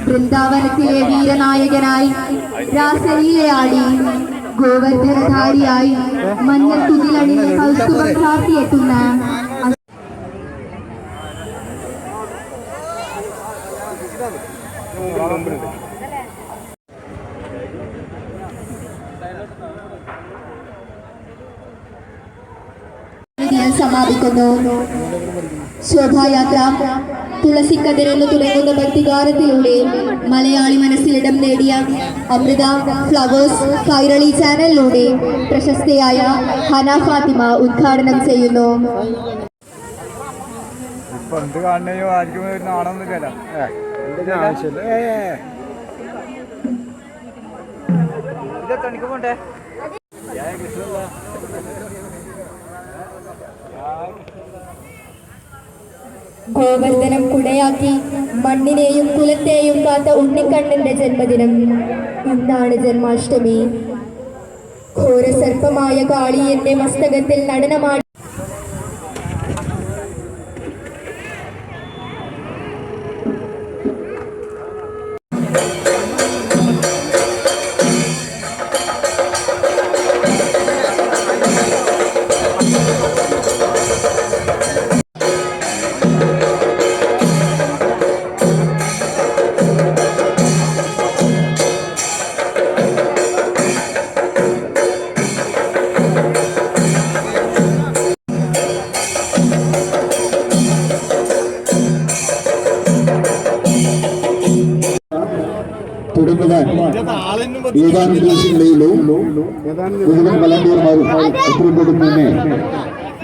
വൃന്ദാവനത്തിലെ വീരനായകനായി രാസലീലയാടി ഗോവർദ്ധനധാരിയായി മഞ്ഞൾ തുകിലണിഞ്ഞ് കൗസ്തുഭം ചാർത്തിയെത്തുന്ന സമാപിക്കുന്നു. ശോഭായാത്ര തുളസിക്കതിരെന്ന് തുടങ്ങുന്ന ഭക്തിഗാനത്തിലൂടെ മലയാളി മനസ്സിലിടം നേടിയ അമൃത ഫ്ലവേഴ്സ് കൈരളി ചാനലിലൂടെ പ്രശസ്തയായ ഹന ഫാത്തിമ ഉദ്ഘാടനം ചെയ്യുന്നു. ഗോവർദ്ധനം കുടയാക്കി മണ്ണിനെയും കുലത്തെയും കാത്ത ഉണ്ണിക്കണ്ണന്റെ ജന്മദിനം ഇന്നാണ് ജന്മാഷ്ടമി. ഘോരസർപ്പമായ കാളി എന്റെ മസ്തകത്തിൽ നടനമാടി ഏതാനും ദിവസങ്ങളിലോ മുഴുവൻ വളണ്ടിയർമാരും എത്രയും തന്നെ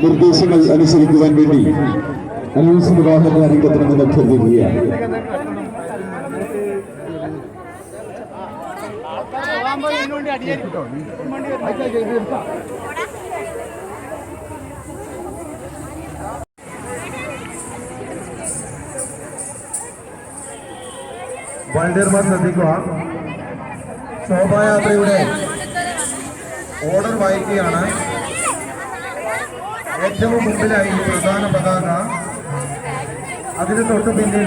നിർദ്ദേശങ്ങൾ അനുസരിക്കുവാൻ വേണ്ടി അനൗൺസ് നിർവാഹക രംഗത്തിനെന്ന് അഭ്യർത്ഥിക്കുകയാണ്. വളണ്ടിയർമാർ ശ്രദ്ധിക്കുക. ശോഭായാത്രയുടെ ഓർഡർ വായിക്കുകയാണ്. ഏറ്റവും മുമ്പിലായി പ്രധാന പതാക, അതിന് തൊട്ടു പിന്നിൽ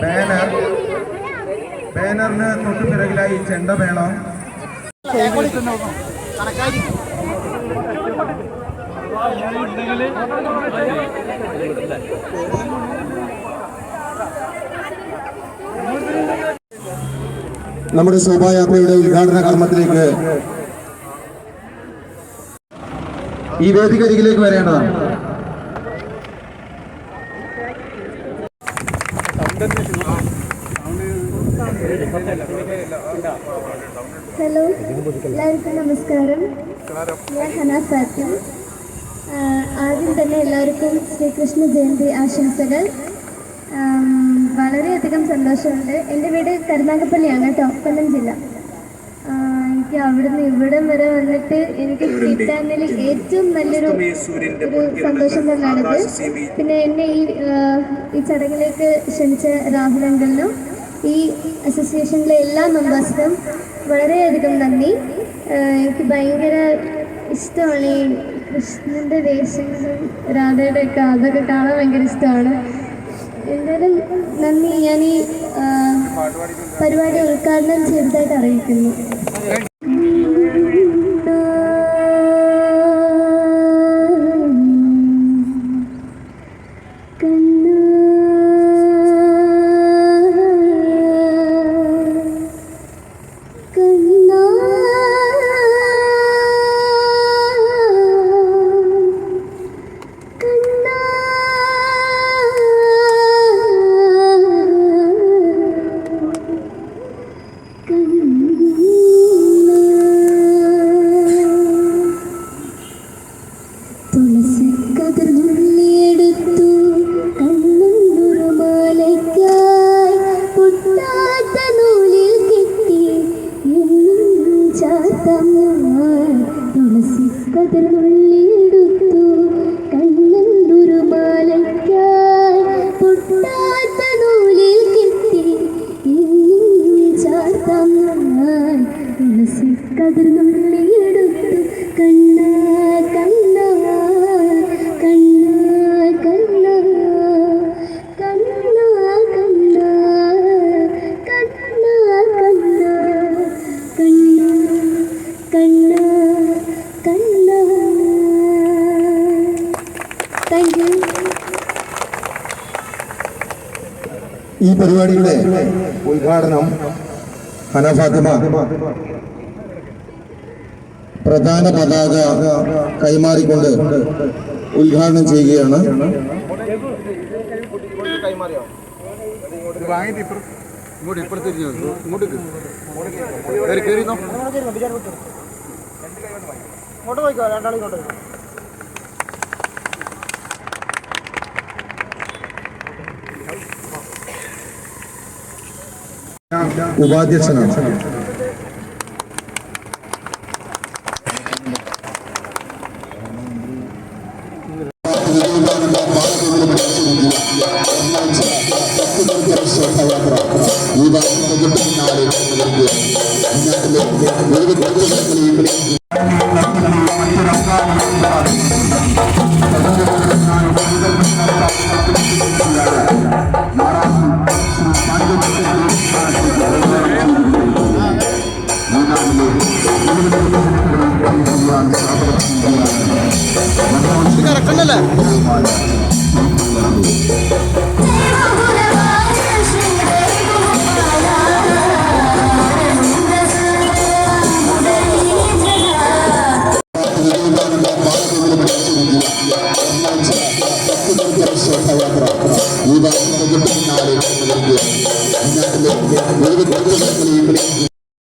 ബാനർ, ബാനറിന് തൊട്ടു പിറകിലായി ചെണ്ടമേളം. നമ്മുടെ ശോഭായാത്രയുടെ ഉദ്ഘാടന കർമ്മത്തിലേക്ക് ഈ വേദികരികിലേക്ക് വരേണ്ടതാണ്. ഹലോ, എല്ലാവർക്കും നമസ്കാരം. ഞാൻ ഹന ഫാത്തിമ. ആദ്യം തന്നെ എല്ലാവർക്കും ശ്രീകൃഷ്ണ ജയന്തി ആശംസകൾ. വളരെയധികം സന്തോഷമുണ്ട്. എൻ്റെ വീട് കരുനാഗപ്പള്ളിയാണ് കേട്ടോ, കൊല്ലം ജില്ല. എനിക്ക് അവിടുന്ന് ഇവിടം വരെ വന്നിട്ട് എനിക്ക് കിട്ടാനിൽ ഏറ്റവും നല്ലൊരു സന്തോഷം തന്നെയാണിത്. പിന്നെ എന്നെ ഈ ചടങ്ങിലേക്ക് ക്ഷണിച്ച രാഹുൽ അങ്കിളിനും ഈ അസോസിയേഷനിലെ എല്ലാ മെമ്പേഴ്സിനും വളരെയധികം നന്ദി. എനിക്ക് ഭയങ്കര ഇഷ്ടമാണ് ഈ കൃഷ്ണൻ്റെ വേഷങ്ങളും രാധയുടെ ഒക്കെ, അതൊക്കെ കാണാൻ ഭയങ്കര ഇഷ്ടമാണ്. എന്തായാലും നന്ദി. ഞാൻ ഈ പരിപാടി ഉദ്ഘാടനം ചെയ്തതായിട്ട് അറിയിക്കുന്നു. പരിപാടിയുടെ ഉദ്ഘാടനം ഹന ഫാത്തിമ പ്രധാന പതാക കൈമാറിക്കൊണ്ട് ഉദ്ഘാടനം ചെയ്യുകയാണ്. ഉപാധ്യക്ഷനാണ്. കറക്റ്റല്ലേ?